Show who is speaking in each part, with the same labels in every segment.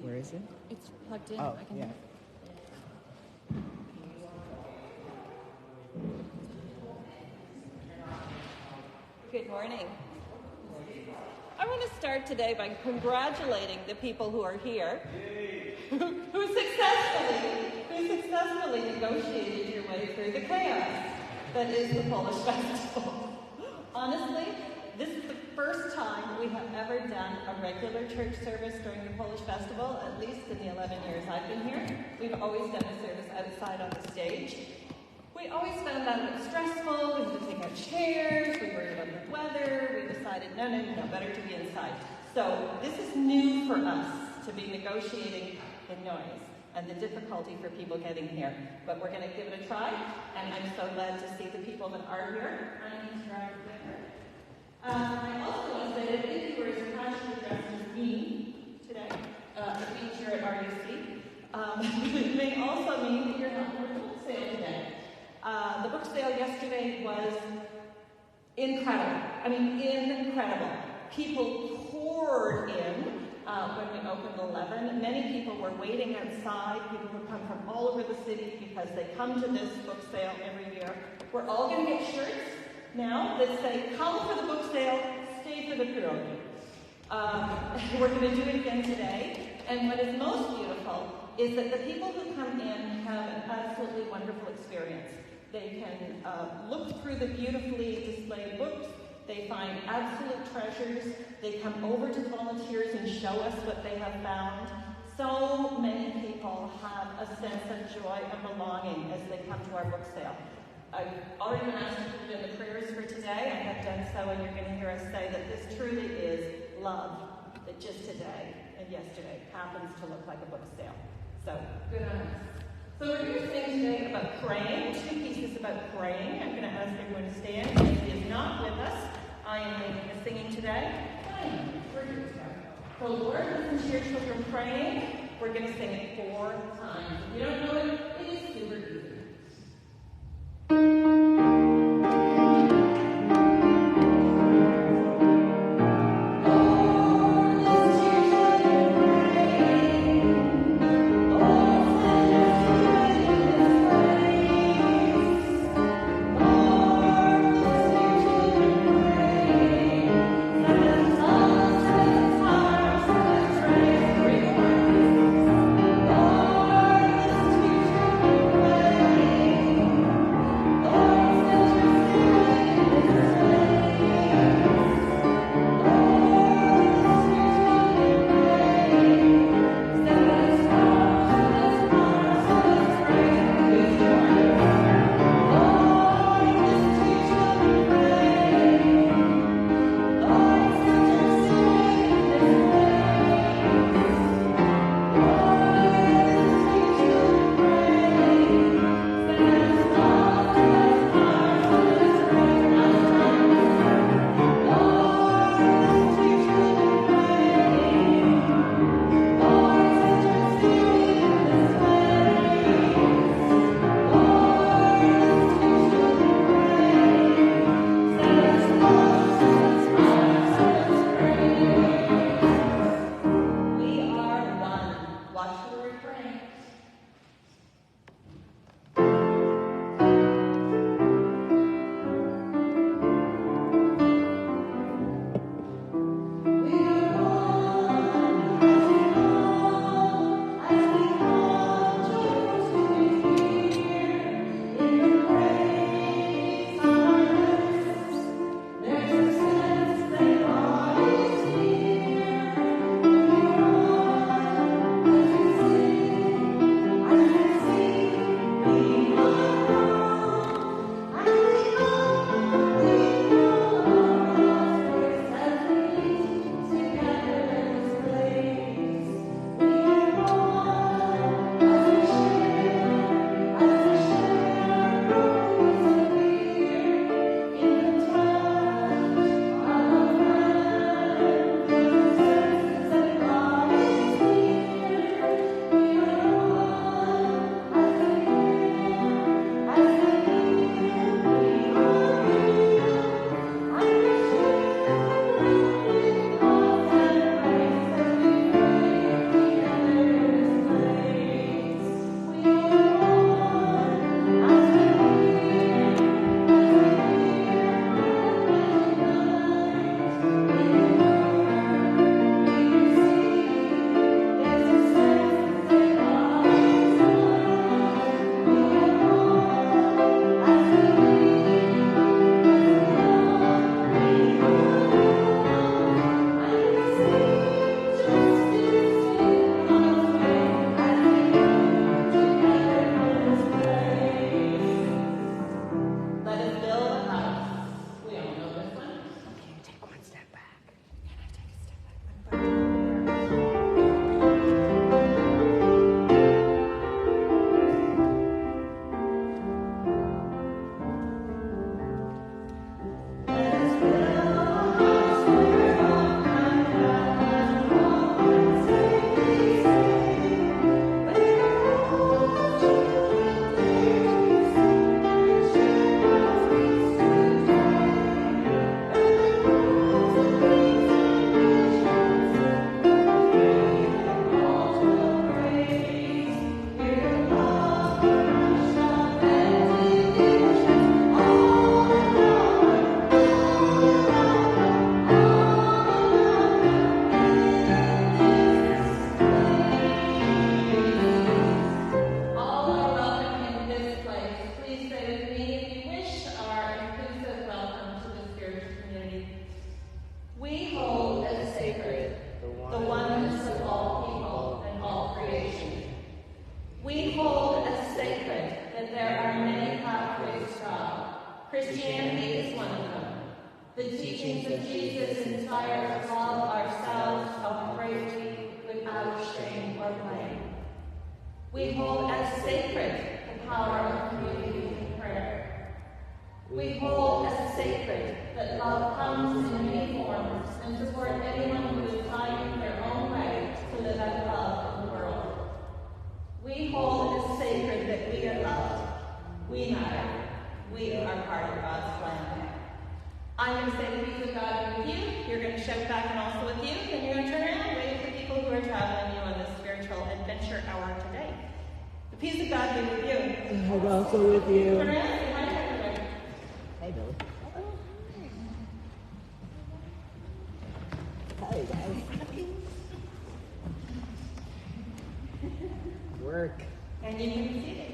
Speaker 1: Where is it?
Speaker 2: It's plugged in.
Speaker 1: Oh, yeah.
Speaker 3: Good morning. I want to start today by congratulating the people who are here who successfully negotiated your way through the chaos that is the Polish Festival. Honestly, this is the first time we have ever done a regular church service during the Polish Festival, at least in the 11 years I've been here. We've always done a service outside on the stage. We always found that a bit stressful. We had to take out chairs. We worried about the weather. We decided, no, better to be inside. So this is new for us, to be negotiating the noise and the difficulty for people getting here. But we're going to give it a try, and I'm so glad to see the people that are here. I also want to say that if you were as passionate dressed as me today, being here at RUC, it may also mean that you're not going to the book sale today. The book sale yesterday was incredible. I mean, incredible. People poured in when we opened 11. Many people were waiting outside. People who come from all over the city because they come to this book sale every year. We're all going to get shirts now that say, come for the book sale, stay for the pierogi. We're going to do it again today. And what is most beautiful is that the people who come in have an absolutely wonderful experience. They can look through the beautifully displayed books. They find absolute treasures. They come over to volunteers and show us what they have found. So many people have a sense of joy and belonging as they come to our book sale. I've already been asked to put in the prayers for today. I have done so, and you're going to hear us say that this truly is love, that just today and yesterday happens to look like a book sale. So, good on us. So we're going to sing today about praying, 2 pieces about praying. I'm going to ask everyone to stand. If he is not with us, I am leading the singing today. We're going to start. So Lord, listen to your children praying. We're going to sing it 4 times. If you don't know it, it is super easy. Thank you. We hold as sacred that there are many pathways to God. Christianity is one of them. The teachings of Jesus inspire us to love ourselves self-bravely without shame or blame. We hold as sacred the power of community and prayer. We hold as sacred that love comes in many forms and support anyone who is finding their own way to live out love in the world. We hold as sacred that we are loved. We matter. We are part of God's plan. I'm going to say the peace of God be with you. You're going to shout back and also with you. Then you're going to turn around and wave at the people who are traveling you on this spiritual adventure hour today. The peace of God be with you.
Speaker 1: And also with you.
Speaker 3: Turn around and say hi to everybody.
Speaker 1: Hey, Billy. Hi, guys. Work.
Speaker 3: And you can be seated.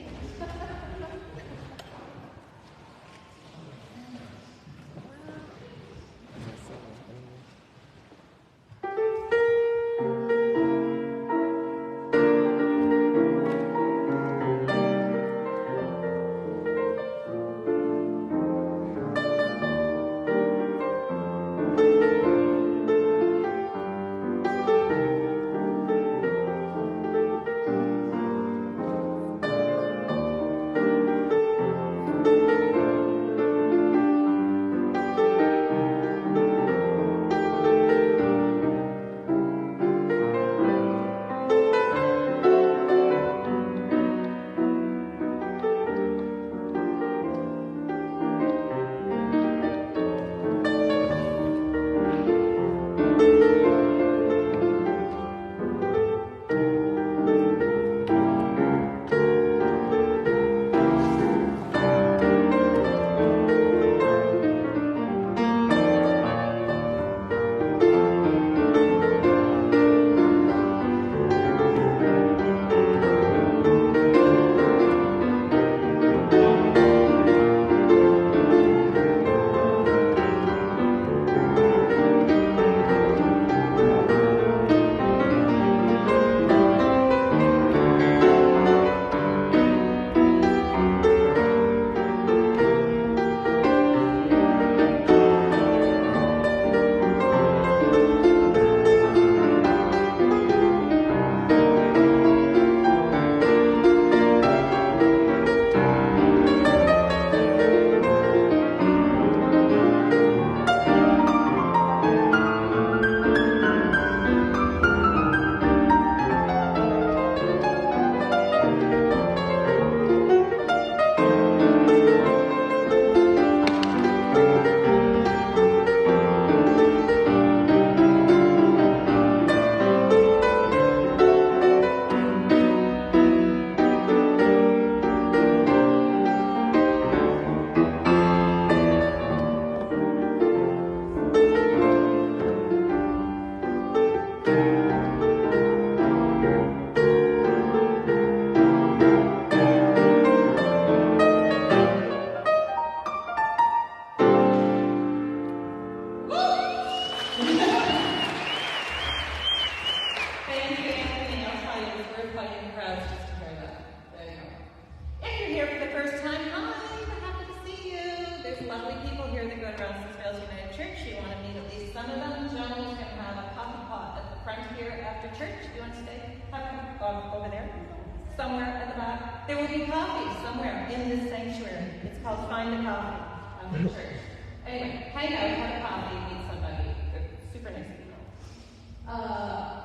Speaker 3: Over there, somewhere at the back. There will be coffee somewhere in this sanctuary. It's called Find a Coffee after church. Anyway, hang out, have a coffee, meet somebody. They're super nice people.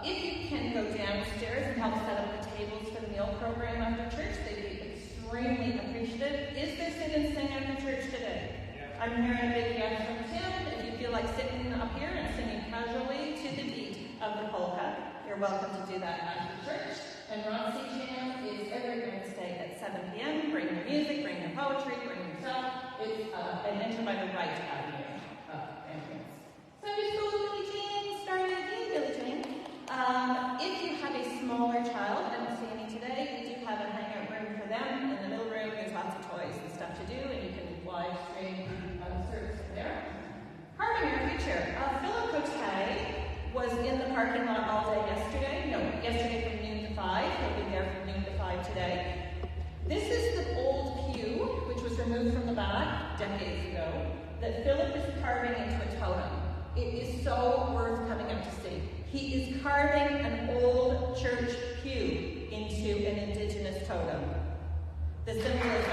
Speaker 3: If you can go downstairs and help set up the tables for the meal program after church, they'd be extremely appreciative. Is there sit and sing after church today? Yeah. I'm hearing a big yes from Tim. If you feel like sitting up here and singing casually to the beat of the polka, you're welcome to do that after church. And RUC Jam is every Wednesday at 7 p.m. Bring your music, bring your poetry, bring your stuff. It's an enter by the right avenue entrance. Sunday school, Billy Jane, starting again, Billy Jane. If you have a smaller child, I don't see any today, we do have a hangout room for them. In the middle room, there's lots of toys and stuff to do, and you can live stream service from there. Parking our future. Philip Cote was in the parking lot all day yesterday. No, yesterday from noon to 5. He'll be there from noon to 5 today. This is the old pew, which was removed from the back decades ago, that Philip is carving into a totem. It is so worth coming up to see. He is carving an old church pew into an indigenous totem. The symbolism,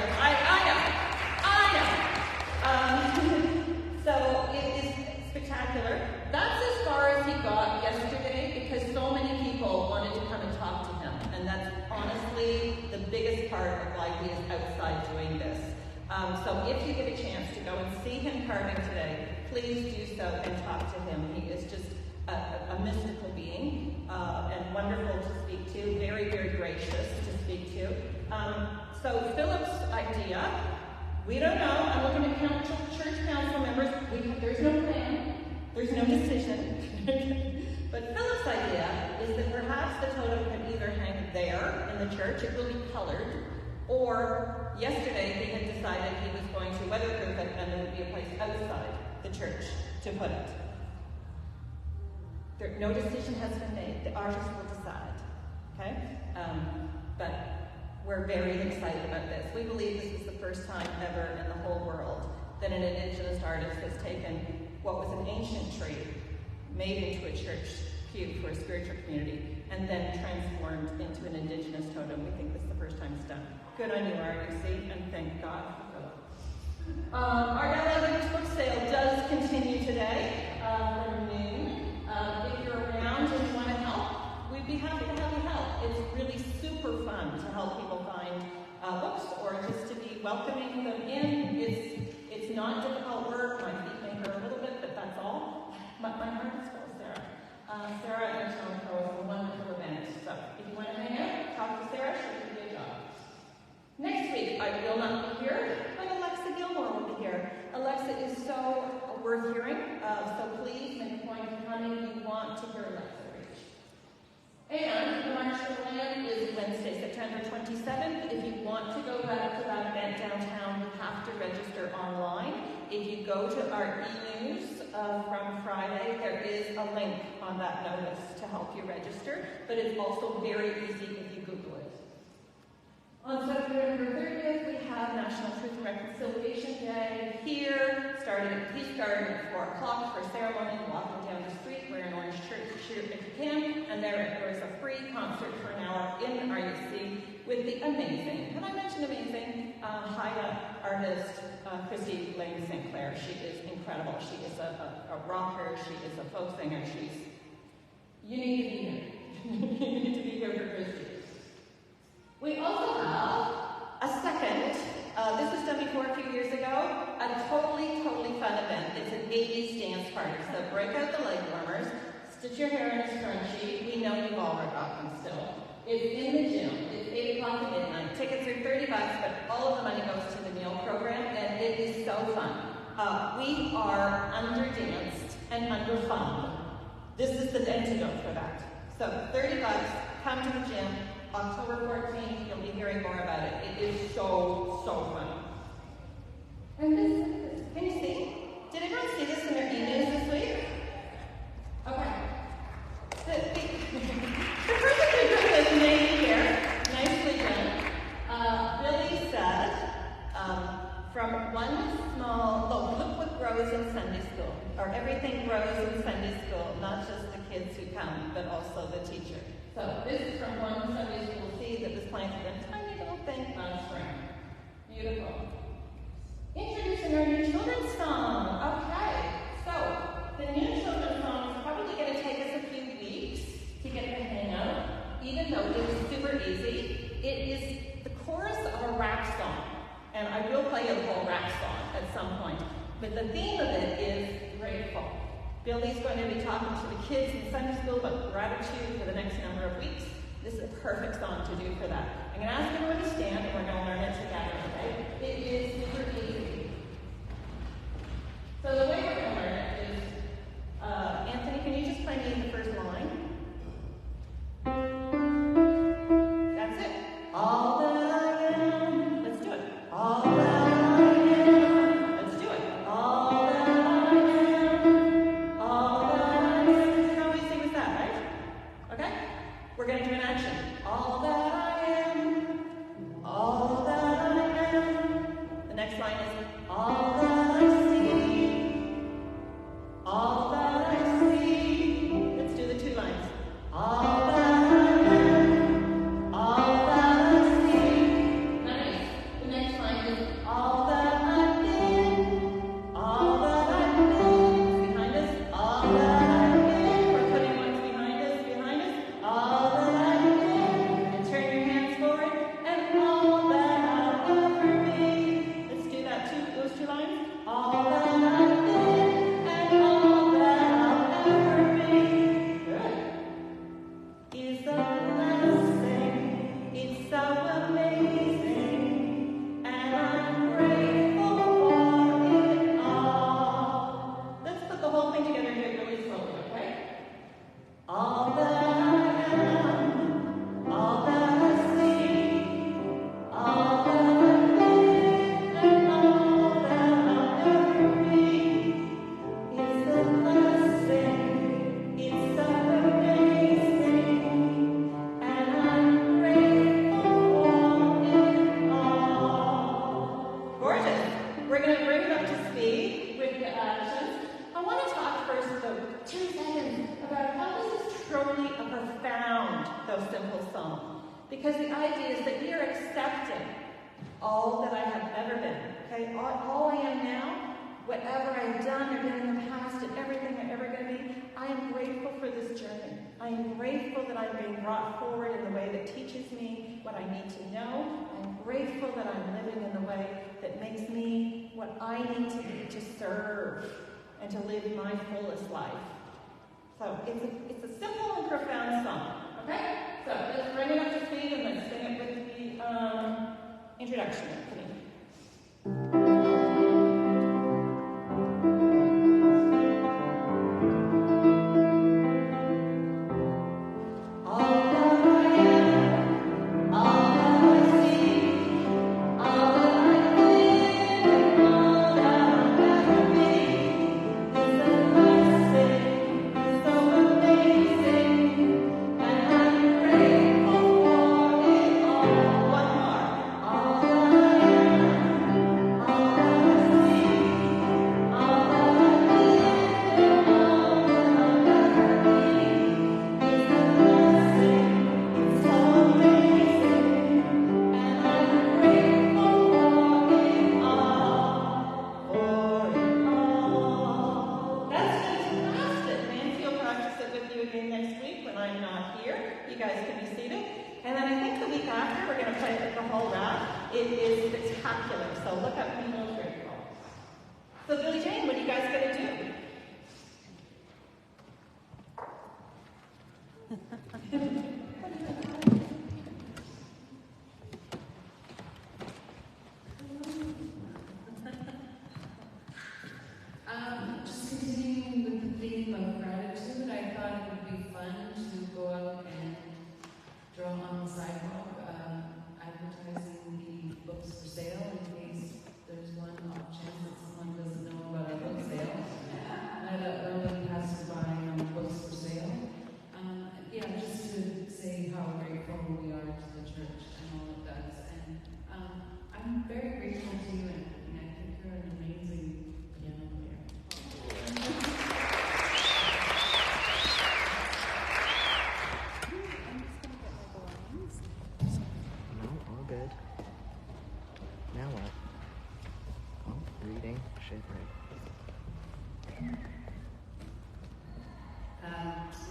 Speaker 3: so it is spectacular. That's as far as he got yesterday because so many people wanted to come and talk to him. And that's honestly the biggest part of why he is outside doing this. So if you get a chance to go and see him carving today, please do so and talk to him. He is just a mystical being and wonderful to speak to, very, very gracious to speak to. So Philip's idea, we don't know. I'm looking at church council members. There's no plan. There's no decision. But Philip's idea is that perhaps the totem could either hang there in the church, it will be colored, or yesterday he had decided he was going to weatherproof it and there would be a place outside the church to put it. No decision has been made. The artist will decide. Okay? But we're very excited about this. We believe this is the first time ever in the whole world that an indigenous artist has taken what was an ancient tree, made into a church pew for a spiritual community, and then transformed into an indigenous totem. We think this is the first time it's done. Good on you, RUC, and thank God for Philip. Our LA book sale does continue today from noon. If you're around and you want to help, we'd be happy to have you help. It's really super fun to help people find books or just to be welcoming them in. It's not difficult work. My feet may hurt a little bit, but that's all. My heart is full, Sarah. Sarah and Toronto is a wonderful event. So if you want to hang out, talk to Sarah. She'll give you a job. Next week, I will not be here, but Alexa Gilmore will be here. Alexa is so worth hearing, so please make a point of coming if you want to hear Alexa reach. And the March for the Land is Wednesday, September 27th. If you want to go back to that event downtown, you have to register online. If you go to our e-news from Friday, there is a link on that notice to help you register, but it's also very easy if you Google it. On September 30th, we have National Truth and Reconciliation Day here, starting at Peace Garden at 4 o'clock for a ceremony, walking down the street, wear an orange shirt if you can, and there is a free concert for an hour in RUC with the amazing, and I mentioned amazing, Haida artist, Christy Lane St. Clair. She is incredible. She is a rocker, she is a folk singer, you need to be here. You need to be here for Christy. We also have a second, this was done before a few years ago, a totally fun event. It's an 80s dance party. So break out the leg warmers, stitch your hair in a scrunchie. We know you've all got them still. It's in the gym. It's 8 o'clock at midnight. Tickets are $30, but all of the money goes to the meal program, and it is so fun. We are underdanced and underfunded. This is the antidote for that. So $30, come to the gym. October 14th, you'll be hearing more about it. It is so fun. And this, can you see? Did everyone see this in their e-news this week? Okay. The person who did this name here, nicely done. Billy said, from one small, look what grows in Sunday school, or everything grows in Sunday school, not just the kids who come, but also the teacher. So this is from one Sunday school seed that was planted in a tiny little thing last spring. Beautiful. Introducing our new children's song. Okay, so the new children's song is probably going to take us a few weeks to get the hang of, even though it is super easy. It is the chorus of a rap song, and I will play you the whole rap song at some point. But the theme of it is grateful. Billy's going to be talking to the kids in Sunday school about gratitude for the next number of weeks. This is a perfect song to do for that. I'm going to ask everyone to stand and we're going to learn it together, okay? It is super easy. So the way we're going to learn it is, Anthony, can you just play me the first line? That's it. All that I am. Let's do it. All that I am. Let's do it. All that I am. All that I am. How easy was that, right? Okay? We're going to do an action. All that I am. idea is that we are accepting all that I have ever been. Okay, all I am now, whatever I've done or been in the past, and everything I'm ever going to be, I am grateful for this journey. I am grateful that I'm being brought forward in the way that teaches me what I need to know. I'm grateful that I'm living in the way that makes me what I need to be to serve and to live my fullest life. So it's a simple and profound song. Okay? So let's bring it up to speed and let's sing it with the introduction.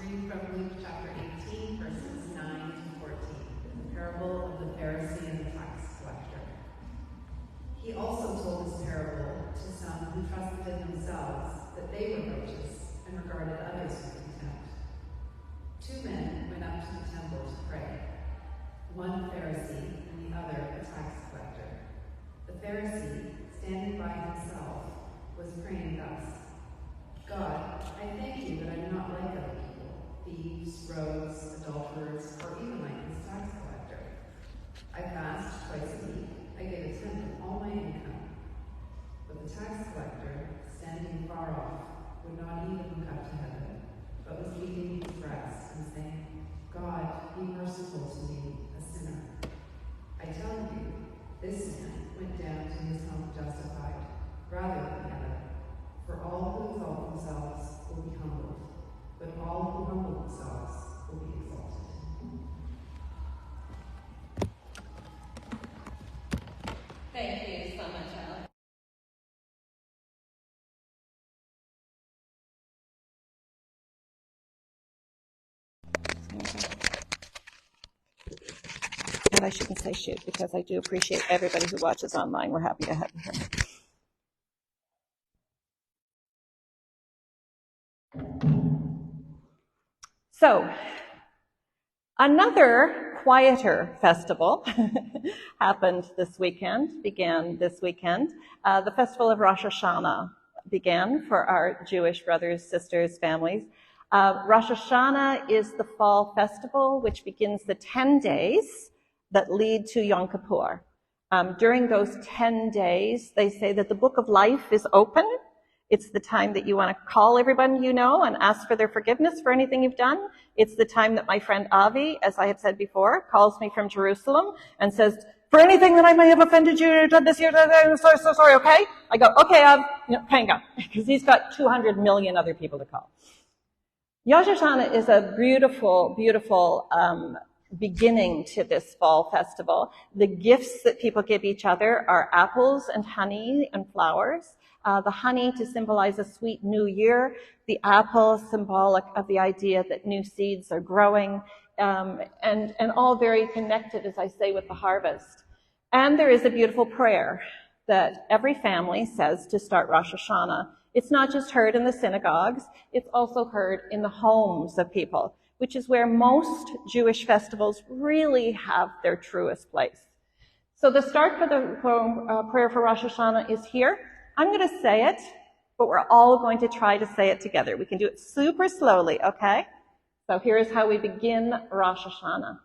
Speaker 2: Reading from Luke chapter 18, verses 9 to 14, the parable of the Pharisee and the tax collector. He also told this parable to some who trusted in themselves that they were righteous and regarded others with contempt. Two men went up to the temple to pray, one Pharisee and the other a tax collector. The Pharisee, standing by himself, was praying thus: God, I thank you that I'm not like other people, thieves, rogues, adulterers, or even like this tax collector. I fast twice a week. I give a tenth of all my income. But the tax collector, standing far off, would not even look up to heaven, but was beating his breast and saying, God, be merciful to me, a sinner. I tell you, this man went down to his home justified, rather than the other. For all who exalt themselves will be humbled, but all who humble themselves will be exalted.
Speaker 3: Thank you so much, Alex. And I shouldn't say shoot, because I do appreciate everybody who watches online. We're happy to have you here. So, another quieter festival began this weekend. The festival of Rosh Hashanah began for our Jewish brothers, sisters, families. Rosh Hashanah is the fall festival, which begins the 10 days that lead to Yom Kippur. During those 10 days, they say that the book of life is open. It's the time that you want to call everybody you know and ask for their forgiveness for anything you've done. It's the time that my friend Avi, as I have said before, calls me from Jerusalem and says, for anything that I may have offended you or done this year, I'm so sorry, okay? I go, okay, Av, hang on, because he's got 200 million other people to call. Rosh Hashanah is a beautiful, beautiful beginning to this fall festival. The gifts that people give each other are apples and honey and flowers. The honey to symbolize a sweet new year, the apple symbolic of the idea that new seeds are growing, and all very connected, as I say, with the harvest. And there is a beautiful prayer that every family says to start Rosh Hashanah. It's not just heard in the synagogues, it's also heard in the homes of people, which is where most Jewish festivals really have their truest place. So the start for the prayer for Rosh Hashanah is here. I'm going to say it, but we're all going to try to say it together. We can do it super slowly, okay? So here is how we begin Rosh Hashanah.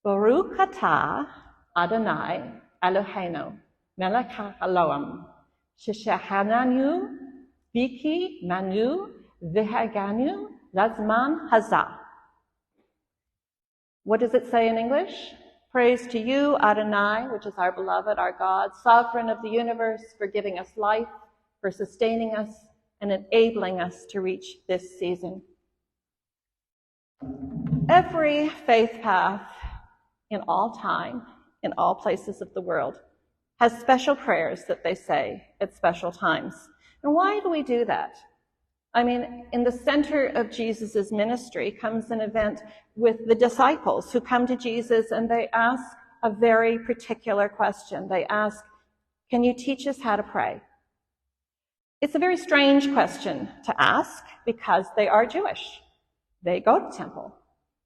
Speaker 3: Baruch atah Adonai Eloheinu melech haolam sheshechananu biki manu v'haganu lazman hazah. What does it say in English? Praise to you, Adonai, which is our beloved, our God, sovereign of the universe, for giving us life, for sustaining us, and enabling us to reach this season. Every faith path in all time, in all places of the world, has special prayers that they say at special times. And why do we do that? I mean, in the center of Jesus' ministry comes an event with the disciples who come to Jesus and they ask a very particular question. They ask, can you teach us how to pray? It's a very strange question to ask because they are Jewish. They go to temple.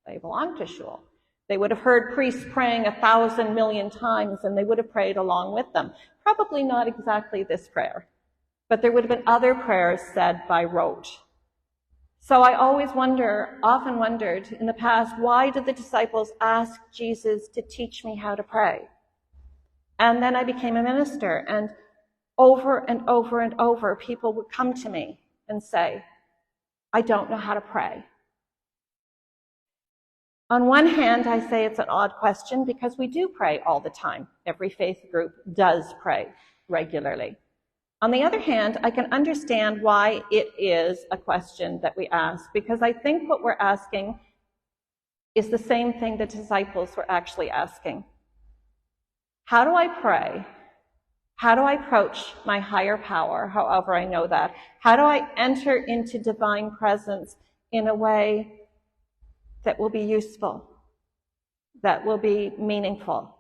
Speaker 3: They belong to shul. They would have heard priests praying 1,000 million times and they would have prayed along with them. Probably not exactly this prayer, but there would have been other prayers said by rote. So I often wondered in the past, why did the disciples ask Jesus to teach me how to pray? And then I became a minister, and over and over and over, people would come to me and say, I don't know how to pray. On one hand, I say it's an odd question because we do pray all the time. Every faith group does pray regularly. On the other hand, I can understand why it is a question that we ask, because I think what we're asking is the same thing the disciples were actually asking. How do I pray? How do I approach my higher power, however I know that? How do I enter into divine presence in a way that will be useful, that will be meaningful,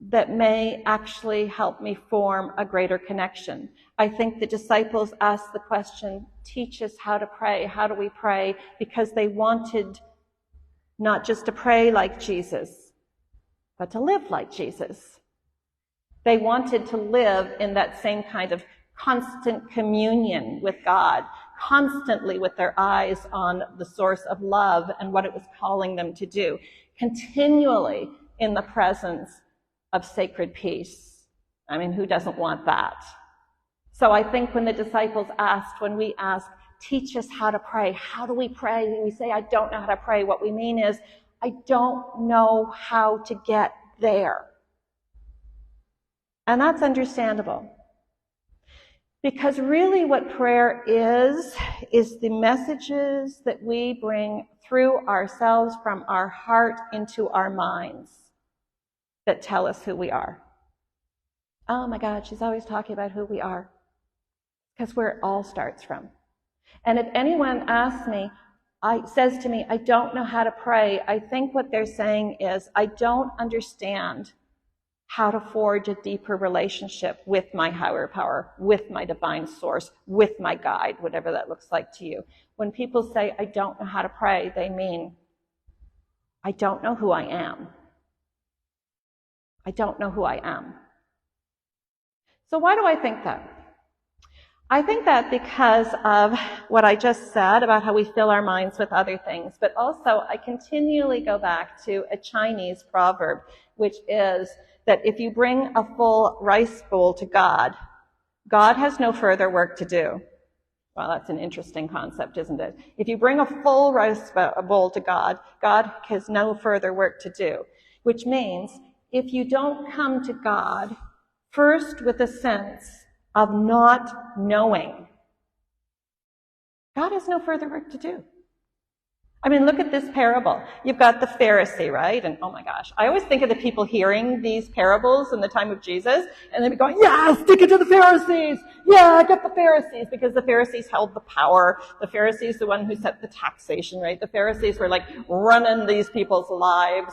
Speaker 3: that may actually help me form a greater connection? I think the disciples asked the question, teach us how to pray. How do we pray? Because they wanted not just to pray like Jesus, but to live like Jesus. They wanted to live in that same kind of constant communion with God, constantly with their eyes on the source of love and what it was calling them to do, continually in the presence of sacred peace. I mean, who doesn't want that? So I think when the disciples asked, when we ask, teach us how to pray, how do we pray? When we say, I don't know how to pray, what we mean is, I don't know how to get there. And that's understandable. Because really what prayer is the messages that we bring through ourselves from our heart into our minds that tell us who we are. Oh my God, she's always talking about who we are. Because where it all starts from. And if anyone asks me, says to me, I don't know how to pray, I think what they're saying is, I don't understand how to forge a deeper relationship with my higher power, with my divine source, with my guide, whatever that looks like to you. When people say, I don't know how to pray, they mean, I don't know who I am. I don't know who I am. So why do I think that? I think that because of what I just said about how we fill our minds with other things, but also I continually go back to a Chinese proverb, which is that if you bring a full rice bowl to God, God has no further work to do. Well, that's an interesting concept, isn't it? If you bring a full rice bowl to God, God has no further work to do, which means if you don't come to God first with a sense of not knowing, God has no further work to do. I mean, look at this parable. You've got the Pharisee, right? And oh my gosh, I always think of the people hearing these parables in the time of Jesus, and they'd be going, yeah, stick it to the Pharisees. Yeah, get the Pharisees, because the Pharisees held the power. The Pharisees, the one who set the taxation, right? The Pharisees were like running these people's lives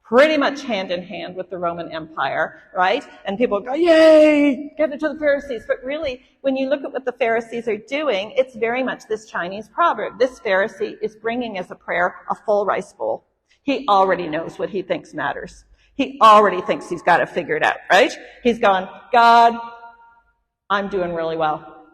Speaker 3: pretty much hand in hand with the Roman Empire, right? And people go, yay, get it to the Pharisees. But really, when you look at what the Pharisees are doing, it's very much this Chinese proverb. This Pharisee is bringing as a prayer a full rice bowl. He already knows what he thinks matters. He already thinks he's got it figured out, right? He's gone, God, I'm doing really well.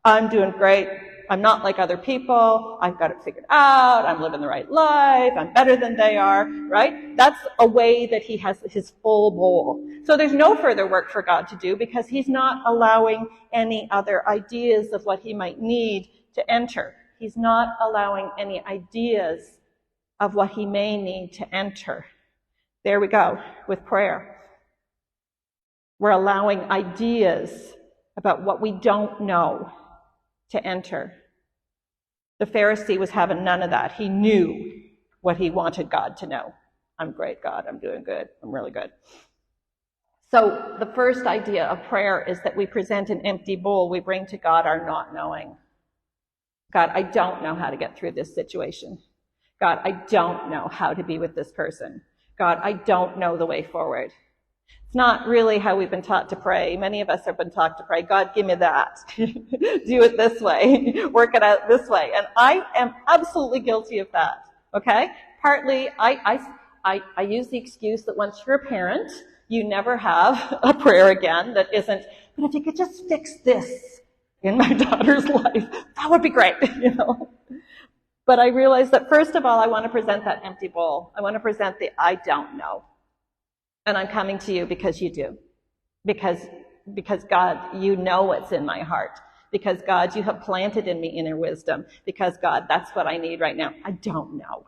Speaker 3: I'm doing great. I'm not like other people. I've got it figured out. I'm living the right life. I'm better than they are, right? That's a way that he has his full bowl. So there's no further work for God to do because he's not allowing any other ideas of what he might need to enter. He's not allowing any ideas of what he may need to enter. There we go with prayer. We're allowing ideas about what we don't know to enter. The Pharisee was having none of that. He knew what he wanted God to know. I'm great, God. I'm doing good. I'm really good. So the first idea of prayer is that we present an empty bowl. We bring to God our not knowing. God, I don't know how to get through this situation. God, I don't know how to be with this person. God, I don't know the way forward. It's not really how we've been taught to pray. Many of us have been taught to pray, God, give me that. Do it this way. Work it out this way. And I am absolutely guilty of that. Okay? Partly, I use the excuse that once you're a parent, you never have a prayer again that isn't, but if you could just fix this in my daughter's life, that would be great, you know. But I realize that first of all, I want to present that empty bowl. I want to present the I don't know. And I'm coming to you because you do. Because God, you know what's in my heart. Because God, you have planted in me inner wisdom. Because God, that's what I need right now. I don't know.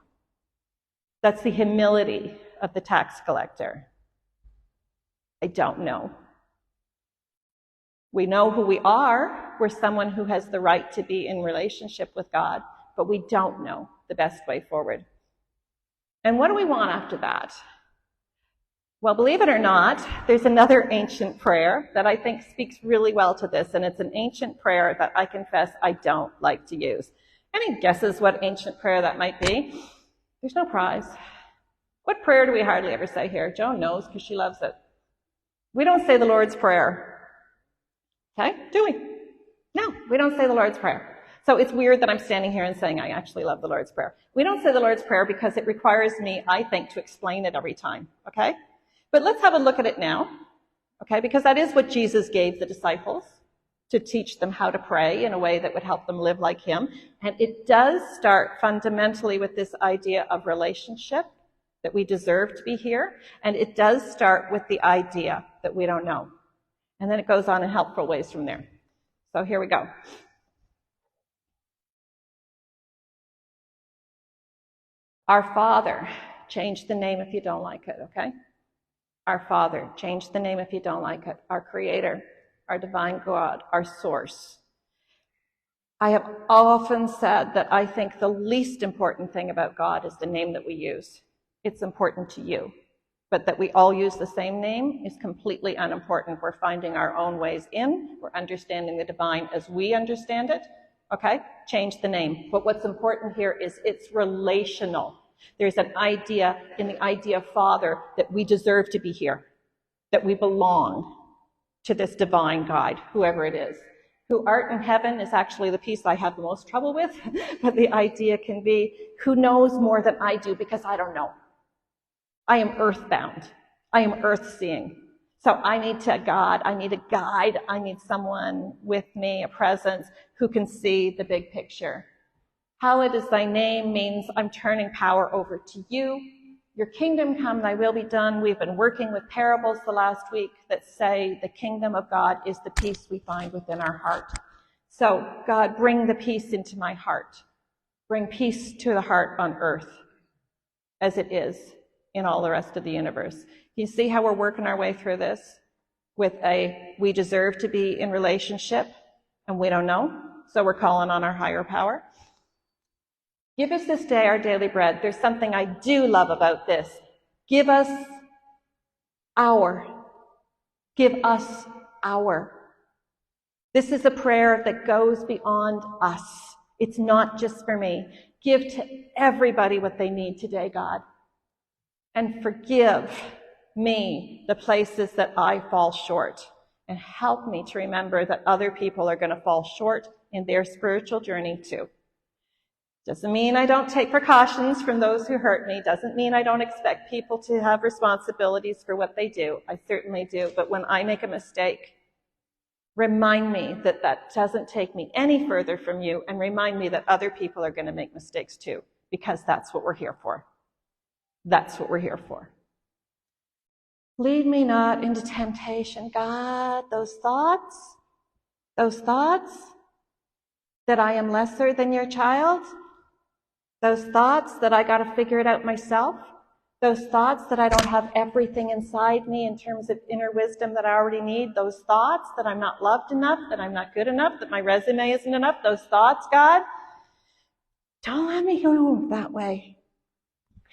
Speaker 3: That's the humility of the tax collector. I don't know. We know who we are. We're someone who has the right to be in relationship with God, but we don't know the best way forward. And what do we want after that? Well, believe it or not, there's another ancient prayer that I think speaks really well to this, and it's an ancient prayer that I confess I don't like to use. Any guesses what ancient prayer that might be? There's no prize. What prayer do we hardly ever say here? Joan knows because she loves it. We don't say the Lord's Prayer. Okay? Do we? No, we don't say the Lord's Prayer. So it's weird that I'm standing here and saying I actually love the Lord's Prayer. We don't say the Lord's Prayer because it requires me, I think, to explain it every time. Okay? But let's have a look at it now, okay? Because that is what Jesus gave the disciples, to teach them how to pray in a way that would help them live like him. And it does start fundamentally with this idea of relationship, that we deserve to be here. And it does start with the idea that we don't know. And then it goes on in helpful ways from there. So here we go. Our Father, change the name if you don't like it, okay? Our Father, change the name if you don't like it. Our Creator, our divine God, our source. I have often said that I think the least important thing about God is the name that we use. It's important to you. But that we all use the same name is completely unimportant. We're finding our own ways in. We're understanding the divine as we understand it. Okay? Change the name. But what's important here is it's relational. There's an idea in the idea of Father that we deserve to be here, that we belong to this divine guide, whoever it is. Who art in heaven is actually the piece I have the most trouble with, but the idea can be who knows more than I do because I don't know. I am earthbound. I am earth-seeing. So I need a God, I need a guide, I need someone with me, a presence who can see the big picture. Hallowed is thy name means I'm turning power over to you. Your kingdom come, thy will be done. We've been working with parables the last week that say the kingdom of God is the peace we find within our heart. So God, bring the peace into my heart. Bring peace to the heart on earth as it is in all the rest of the universe. You see how we're working our way through this with we deserve to be in relationship and we don't know, so we're calling on our higher power. Give us this day our daily bread. There's something I do love about this. Give us our. Give us our. This is a prayer that goes beyond us. It's not just for me. Give to everybody what they need today, God. And forgive me the places that I fall short. And help me to remember that other people are going to fall short in their spiritual journey too. Doesn't mean I don't take precautions from those who hurt me. Doesn't mean I don't expect people to have responsibilities for what they do. I certainly do. But when I make a mistake, remind me that that doesn't take me any further from you, and remind me that other people are going to make mistakes too, because that's what we're here for. That's what we're here for. Lead me not into temptation, God. Those thoughts that I am lesser than your child, those thoughts that I got to figure it out myself, those thoughts that I don't have everything inside me in terms of inner wisdom that I already need, those thoughts that I'm not loved enough, that I'm not good enough, that my resume isn't enough, those thoughts, God, don't let me go that way.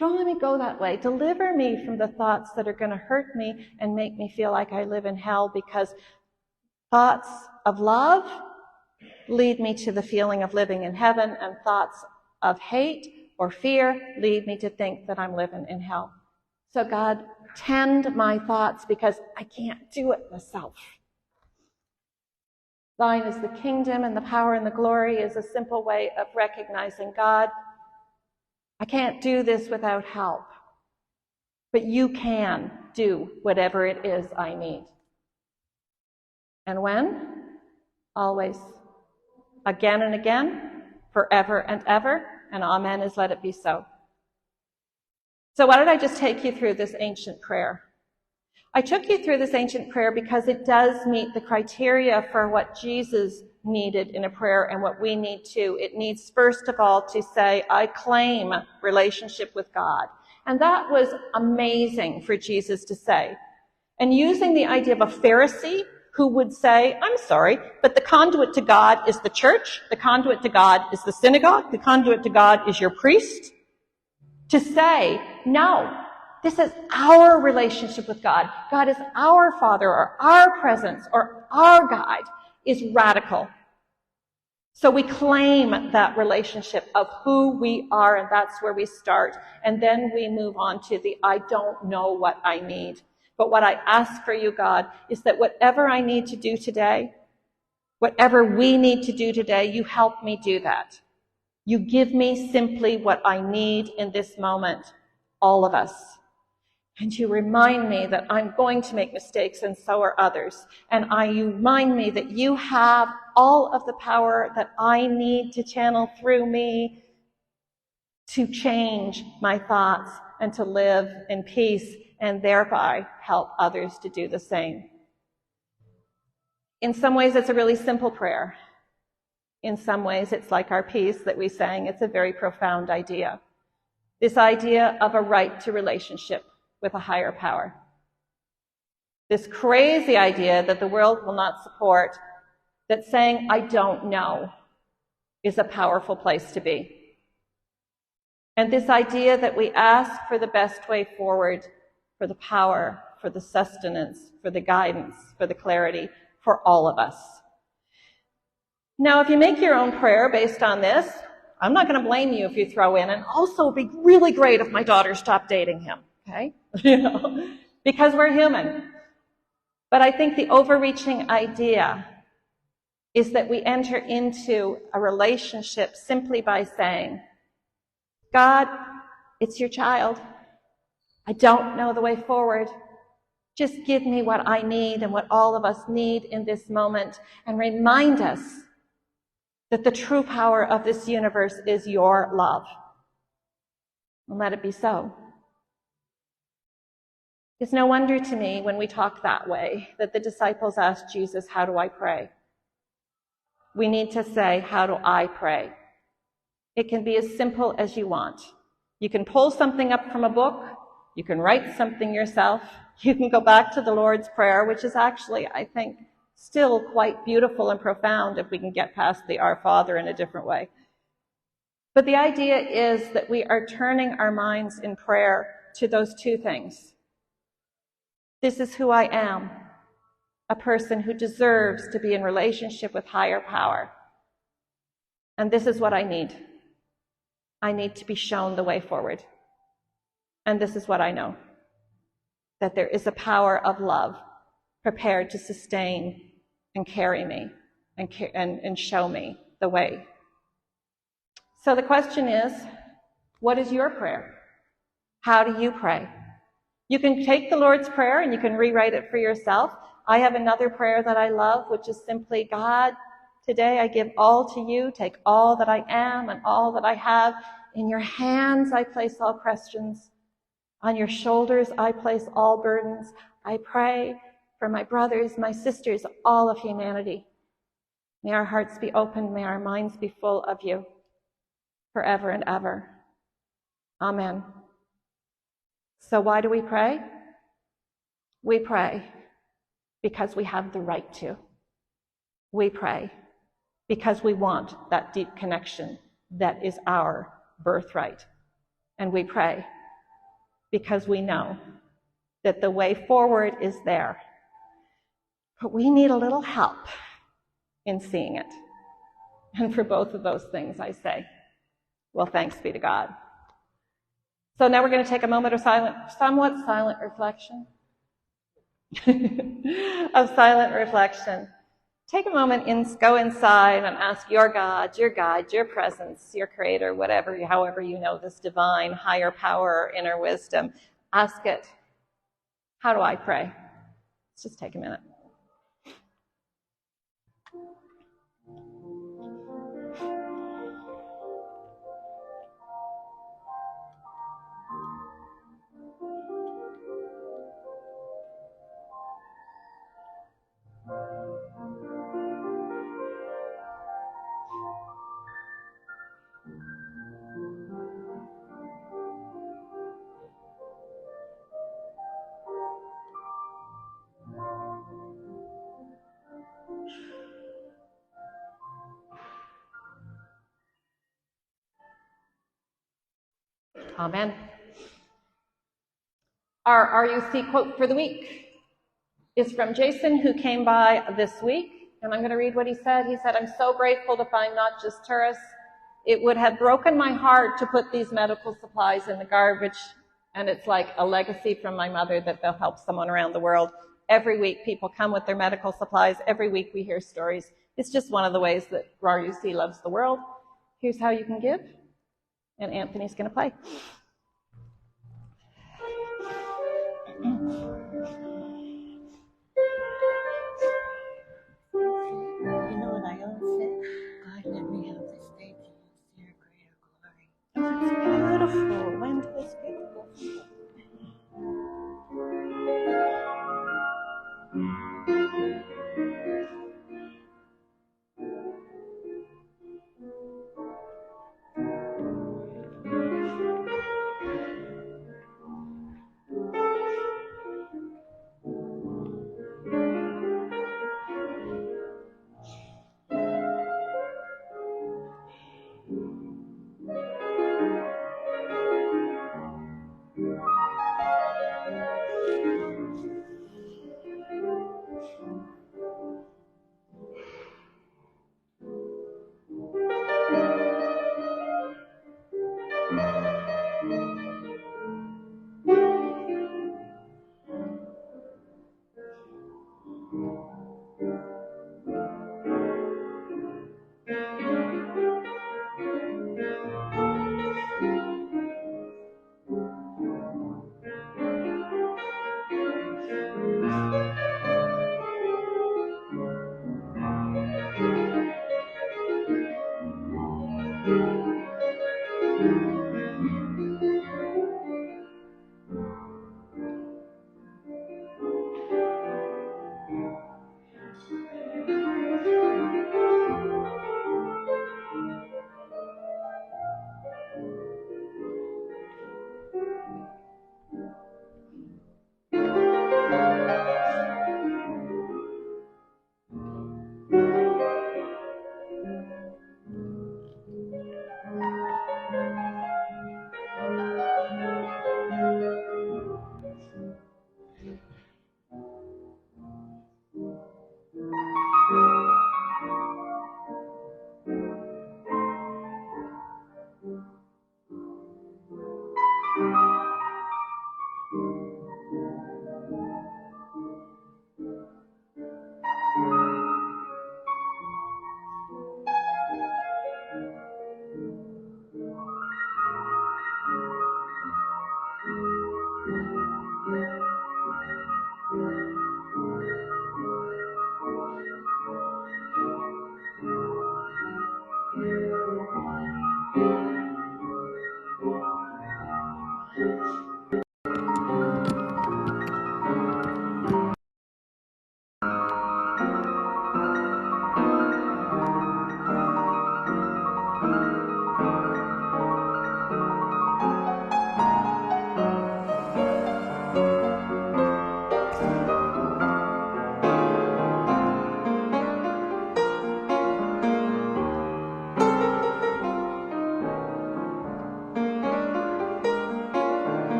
Speaker 3: Don't let me go that way. Deliver me from the thoughts that are going to hurt me and make me feel like I live in hell, because thoughts of love lead me to the feeling of living in heaven, and thoughts of hate or fear lead me to think that I'm living in hell. So God, tend my thoughts, because I can't do it myself. Thine is the kingdom and the power and the glory is a simple way of recognizing, God, I can't do this without help, but you can do whatever it is I need. And when? Always. Again and again, forever and ever, and amen is let it be so. So why did I just take you through this ancient prayer? I took you through this ancient prayer because it does meet the criteria for what Jesus needed in a prayer and what we need too. It needs, first of all, to say, I claim relationship with God. And that was amazing for Jesus to say. And using the idea of a Pharisee who would say, I'm sorry, but the conduit to God is the church, the conduit to God is the synagogue, the conduit to God is your priest. To say, no, this is our relationship with God. God is our Father, or our presence, or our guide, is radical. So we claim that relationship of who we are, and that's where we start. And then we move on to the I don't know what I need. But what I ask for you, God, is that whatever I need to do today, whatever we need to do today, you help me do that. You give me simply what I need in this moment, all of us. And you remind me that I'm going to make mistakes, and so are others. And you remind me that you have all of the power that I need to channel through me to change my thoughts and to live in peace, and thereby help others to do the same. In some ways, it's a really simple prayer. In some ways, it's like our piece that we sang. It's a very profound idea. This idea of a right to relationship with a higher power. This crazy idea that the world will not support, that saying, I don't know, is a powerful place to be. And this idea that we ask for the best way forward, for the power, for the sustenance, for the guidance, for the clarity, for all of us. Now, if you make your own prayer based on this, I'm not going to blame you if you throw in, and also it would be really great if my daughter stopped dating him, okay? Because we're human. But I think the overreaching idea is that we enter into a relationship simply by saying, God, it's your child. I don't know the way forward. Just give me what I need and what all of us need in this moment, and remind us that the true power of this universe is your love. And let it be so. It's no wonder to me when we talk that way that the disciples asked Jesus, how do I pray? We need to say, how do I pray? It can be as simple as you want. You can pull something up from a book. You can write something yourself. You can go back to the Lord's Prayer, which is actually, I think, still quite beautiful and profound if we can get past the Our Father in a different way. But the idea is that we are turning our minds in prayer to those two things. This is who I am, a person who deserves to be in relationship with higher power. And this is what I need. I need to be shown the way forward. And this is what I know, that there is a power of love prepared to sustain and carry me and show me the way. So the question is, what is your prayer? How do you pray? You can take the Lord's Prayer and you can rewrite it for yourself. I have another prayer that I love, which is simply, God, today I give all to you. Take all that I am and all that I have. In your hands I place all questions. On your shoulders I place all burdens. I pray for my brothers, my sisters, all of humanity. May our hearts be open. May our minds be full of you forever and ever. Amen. So why do we pray? We pray because we have the right to. We pray because we want that deep connection that is our birthright. And we pray because we know that the way forward is there. But we need a little help in seeing it. And for both of those things, I say, well, thanks be to God. So now we're going to take a moment of somewhat silent reflection. Of silent reflection. Take a moment, go inside and ask your God, your guide, your presence, your creator, whatever, however you know this divine, higher power or inner wisdom. Ask it, how do I pray? Let's just take a minute. Amen. Our RUC quote for the week is from Jason, who came by this week, and I'm going to read what he said. He said, I'm so grateful to find not just tourists. It would have broken my heart to put these medical supplies in the garbage, and it's like a legacy from my mother that they'll help someone around the world. Every week people come with their medical supplies. Every week we hear stories. It's just one of the ways that RUC loves the world. Here's how you can give, and Anthony's going to play.
Speaker 1: You know what I always say? God, let me have this day to use your greater glory.
Speaker 3: Oh, that's beautiful. When was beautiful.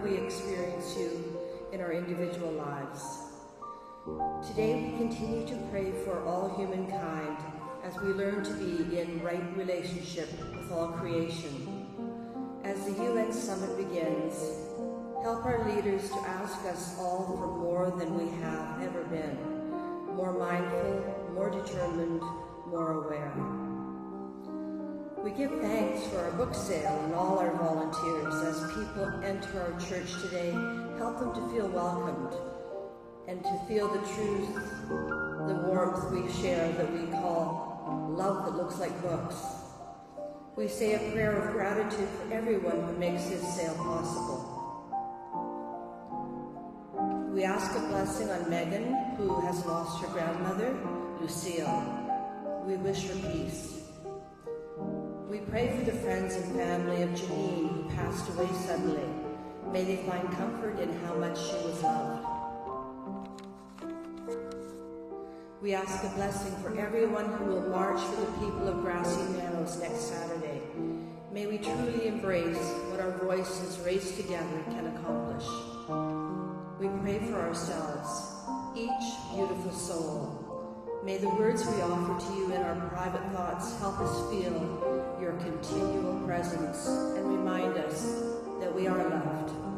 Speaker 4: we experience you in our individual lives. Today we continue to pray for all humankind as we learn to be in right relationship with all creation. As the UN Summit begins, help our leaders to ask us all for more than we have ever been, more mindful, more determined, more aware. We give thanks for our book sale and all our volunteers. As people enter our church today, help them to feel welcomed and to feel the truth, the warmth we share that we call love that looks like books. We say a prayer of gratitude for everyone who makes this sale possible. We ask a blessing on Megan, who has lost her grandmother, Lucille. We wish her peace. We pray for the friends and family of Janine, who passed away suddenly. May they find comfort in how much she was loved. We ask a blessing for everyone who will march for the people of Grassy Meadows next Saturday. May we truly embrace what our voices raised together can accomplish. We pray for ourselves, each beautiful soul. May the words we offer to you in our private thoughts help us feel your continual presence and remind us that we are loved.